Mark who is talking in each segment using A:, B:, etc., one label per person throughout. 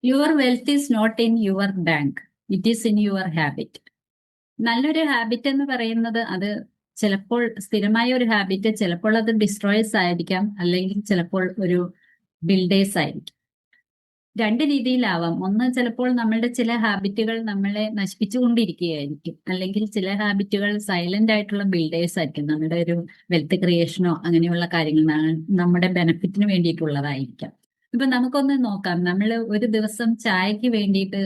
A: Your wealth is not in your bank, it is in your habit. നല്ലൊരു habit എന്ന് പറയുന്നത് അത് ചിലപ്പോൾ സ്ഥിരമായ ഒരു ഹാബിറ്റ്, ചിലപ്പോൾ അത് ഡിസ്ട്രോയേഴ്സ് ആയിരിക്കാം, അല്ലെങ്കിൽ ചിലപ്പോൾ ഒരു ബിൽഡേഴ്സ് ആയിരിക്കും. രണ്ട് രീതിയിലാവാം. ഒന്ന്, ചിലപ്പോൾ നമ്മളുടെ ചില ഹാബിറ്റുകൾ നമ്മളെ നശിപ്പിച്ചുകൊണ്ടിരിക്കുകയായിരിക്കും, അല്ലെങ്കിൽ ചില ഹാബിറ്റുകൾ സൈലന്റ് ആയിട്ടുള്ള ബിൽഡേഴ്സ് ആയിരിക്കും. നമ്മുടെ ഒരു വെൽത്ത് ക്രിയേഷനോ അങ്ങനെയുള്ള കാര്യങ്ങൾ നമ്മുടെ ബെനിഫിറ്റിന് വേണ്ടിയിട്ടുള്ളതായിരിക്കാം. ഇപ്പൊ നമുക്കൊന്ന് നോക്കാം. നമ്മൾ ഒരു ദിവസം ചായക്ക് വേണ്ടിയിട്ട്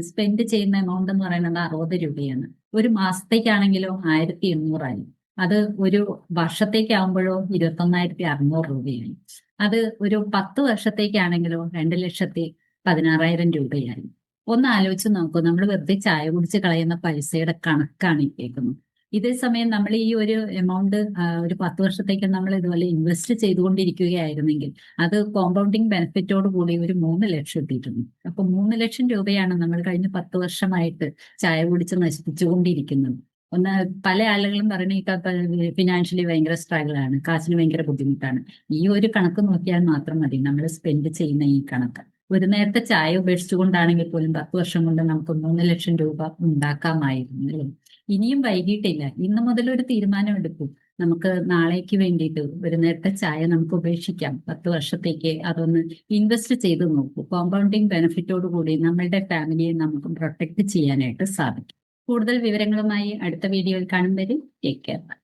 A: സ്പെൻഡ് ചെയ്യുന്ന എമൗണ്ട് എന്ന് പറയുന്നത് 60 രൂപയാണ്. ഒരു മാസത്തേക്കാണെങ്കിലോ 1800 അത് ഒരു വർഷത്തേക്കാവുമ്പോഴോ 21,600 രൂപയായി. അത് ഒരു 10 വർഷത്തേക്കാണെങ്കിലോ 2,16,000 രൂപയായി. ഒന്ന് ആലോചിച്ച് നോക്കൂ, നമ്മൾ വെറുതെ ചായ കുടിച്ച് കളയുന്ന പൈസയുടെ കണക്കാണ് ഈ കേൾക്കുന്നത്. ഇതേ സമയം നമ്മൾ ഈ ഒരു എമൗണ്ട് ഒരു 10 വർഷത്തേക്ക് നമ്മൾ ഇതുപോലെ ഇൻവെസ്റ്റ് ചെയ്തുകൊണ്ടിരിക്കുകയായിരുന്നെങ്കിൽ അത് കോമ്പൗണ്ടിങ് ബെനിഫിറ്റോട് കൂടി ഒരു 3 ലക്ഷം എത്തിയിട്ടുണ്ട്. അപ്പൊ 3 ലക്ഷം രൂപയാണ് നമ്മൾ കഴിഞ്ഞ 10 വർഷമായിട്ട് ചായ കുടിച്ച് നശിപ്പിച്ചുകൊണ്ടിരിക്കുന്നത്. ഒന്ന്, പല ആളുകളും പറയുന്ന ഫിനാൻഷ്യലി ഭയങ്കര സ്ട്രഗിൾ ആണ്, കാശിന് ഭയങ്കര ബുദ്ധിമുട്ടാണ്. ഈ ഒരു കണക്ക് നോക്കിയാൽ മാത്രം മതി നമ്മൾ സ്പെൻഡ് ചെയ്യുന്ന ഈ കണക്ക്. ഒരു നേരത്തെ ചായ ഉപേക്ഷിച്ചുകൊണ്ടാണെങ്കിൽ പോലും 10 വർഷം കൊണ്ട് നമുക്ക് 3 ലക്ഷം രൂപ ഉണ്ടാക്കാമായിരുന്നു അല്ലേ? ഇനിയും വൈകിട്ടില്ല. ഇന്ന് മുതൽ ഒരു തീരുമാനം എടുക്കും. നമുക്ക് നാളേക്ക് വേണ്ടിയിട്ട് ഒരു നേരത്തെ ചായ നമുക്ക് ഉപേക്ഷിക്കാം. 10 വർഷത്തേക്ക് അതൊന്ന് ഇൻവെസ്റ്റ് ചെയ്ത് നോക്കൂ. കോമ്പൗണ്ടിങ് ബെനിഫിറ്റോട് കൂടി നമ്മളുടെ ഫാമിലിയെ നമുക്ക് പ്രൊട്ടക്ട് ചെയ്യാനായിട്ട് സാധിക്കും. കൂടുതൽ വിവരങ്ങളുമായി അടുത്ത വീഡിയോയിൽ കാണും വരെ ടേക്ക് കെയർ.